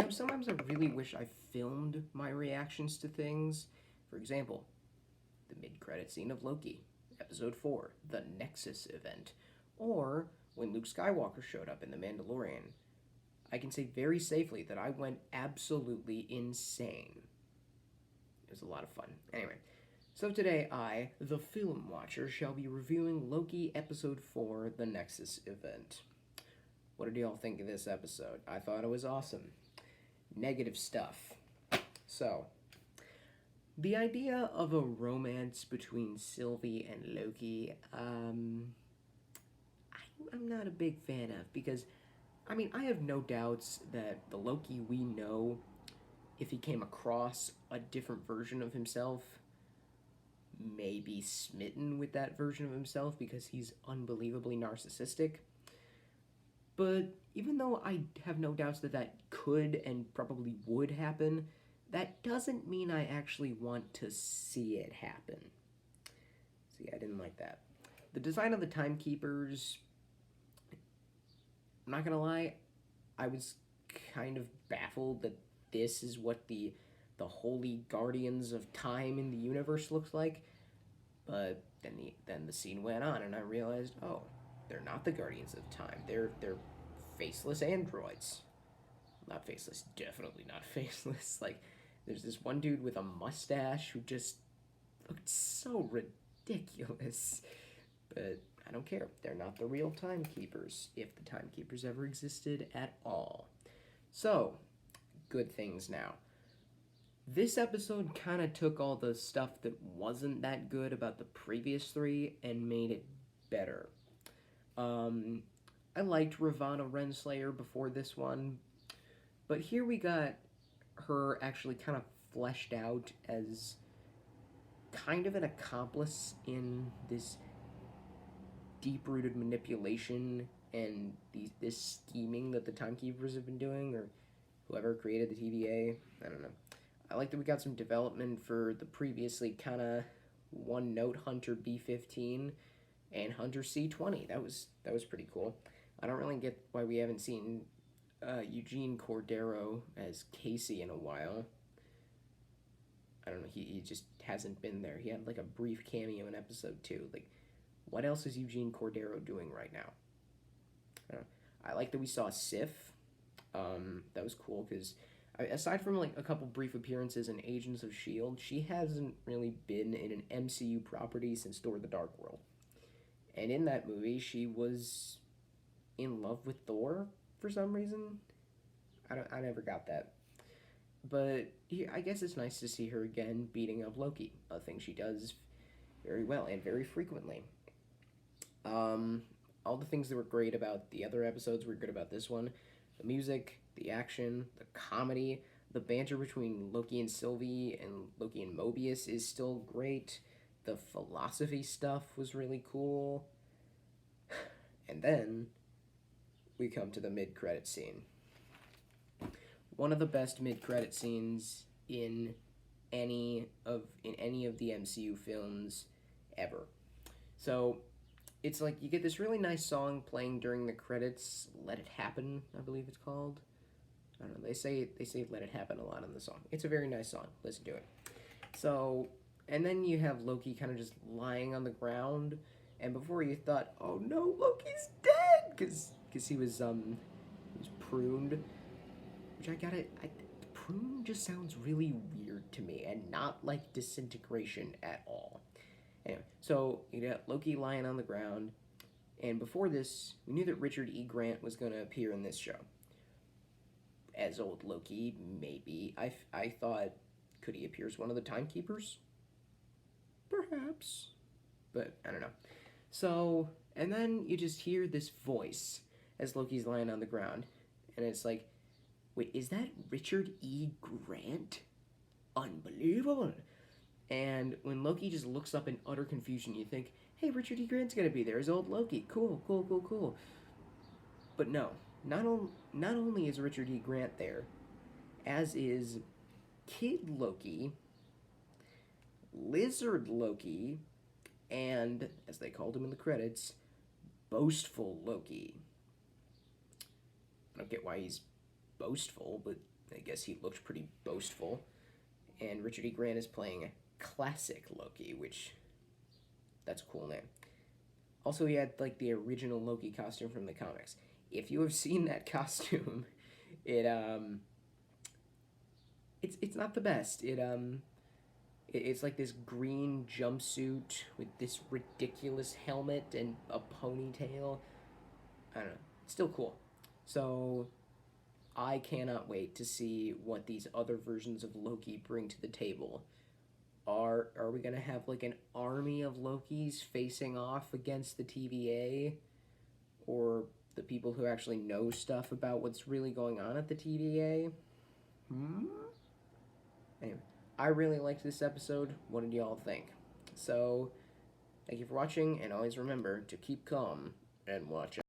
Sometimes I really wish I filmed my reactions to things. For example, the mid-credit scene of Loki, Episode 4, the Nexus event, or when Luke Skywalker showed up in The Mandalorian. I can say very safely that I went absolutely insane. It was a lot of fun. Anyway, so today I, the film watcher, shall be reviewing Loki Episode 4, the Nexus event. What did y'all think of this episode? I thought it was awesome. Negative stuff. So, the idea of a romance between Sylvie and Loki, I'm not a big fan of because, I have no doubts that the Loki we know, if he came across a different version of himself, may be smitten with that version of himself because he's unbelievably narcissistic. But even though I have no doubts that that could and probably would happen, that doesn't mean I actually want to see it happen. See, I didn't like that. The design of the timekeepers, I'm not gonna lie, I was kind of baffled that this is what the holy guardians of time in the universe looks like. But then the scene went on, and I realized, oh, they're not the guardians of time. They're faceless androids. Not faceless, definitely not faceless. Like, there's this one dude with a mustache who just looked so ridiculous. But I don't care. They're not the real timekeepers, if the timekeepers ever existed at all. So, good things now. This episode kind of took all the stuff that wasn't that good about the previous three and made it better. I liked Ravonna Renslayer before this one, but here we got her actually kind of fleshed out as kind of an accomplice in this deep-rooted manipulation and this scheming that the Timekeepers have been doing, or whoever created the TVA. I don't know. I like that we got some development for the previously kind of one-note Hunter B-15 and Hunter C-20. That was pretty cool. I don't really get why we haven't seen Eugene Cordero as Casey in a while. I don't know. He just hasn't been there. He had like a brief cameo in episode 2. Like, what else is Eugene Cordero doing right now? I like that we saw Sif. That was cool because aside from like a couple brief appearances in Agents of S.H.I.E.L.D., she hasn't really been in an MCU property since Thor the Dark World. And in that movie, she was in love with Thor for some reason. I never got that. But I guess it's nice to see her again beating up Loki, a thing she does very well and very frequently. All the things that were great about the other episodes were good about this one. The music, the action, the comedy, the banter between Loki and Sylvie and Loki and Mobius is still great. The philosophy stuff was really cool. And then we come to the mid-credit scene. One of the best mid-credit scenes in any of the MCU films ever. So it's like you get this really nice song playing during the credits. Let It Happen, I believe it's called. I don't know. They say Let It Happen a lot in the song. It's a very nice song. Listen to it. So, and then you have Loki kind of just lying on the ground, and before you thought, oh no, Loki's dead, because he was pruned, which prune just sounds really weird to me, and not like disintegration at all. Anyway, so you got Loki lying on the ground, and before this, we knew that Richard E. Grant was going to appear in this show. As old Loki, maybe. I thought, could he appear as one of the Timekeepers? Perhaps. But, I don't know. So, and then you just hear this voice as Loki's lying on the ground, and it's like, wait, is that Richard E. Grant? Unbelievable. And when Loki just looks up in utter confusion, you think, hey, Richard E. Grant's gonna be there as old Loki. Cool. But no, not only is Richard E. Grant there, as is Kid Loki, Lizard Loki, and, as they called him in the credits, Boastful Loki. I don't get why he's boastful, but I guess he looked pretty boastful. And Richard E. Grant is playing classic Loki, which that's a cool name. Also, he had like the original Loki costume from the comics. If you have seen that costume, it it's not the best. It's like this green jumpsuit with this ridiculous helmet and a ponytail. I don't know. It's still cool. So I cannot wait to see what these other versions of Loki bring to the table. Are we gonna have like an army of Lokis facing off against the TVA, or the people who actually know stuff about what's really going on at the TVA? Hmm. Anyway, I really liked this episode. What did y'all think? So, thank you for watching, and always remember to keep calm and watch out.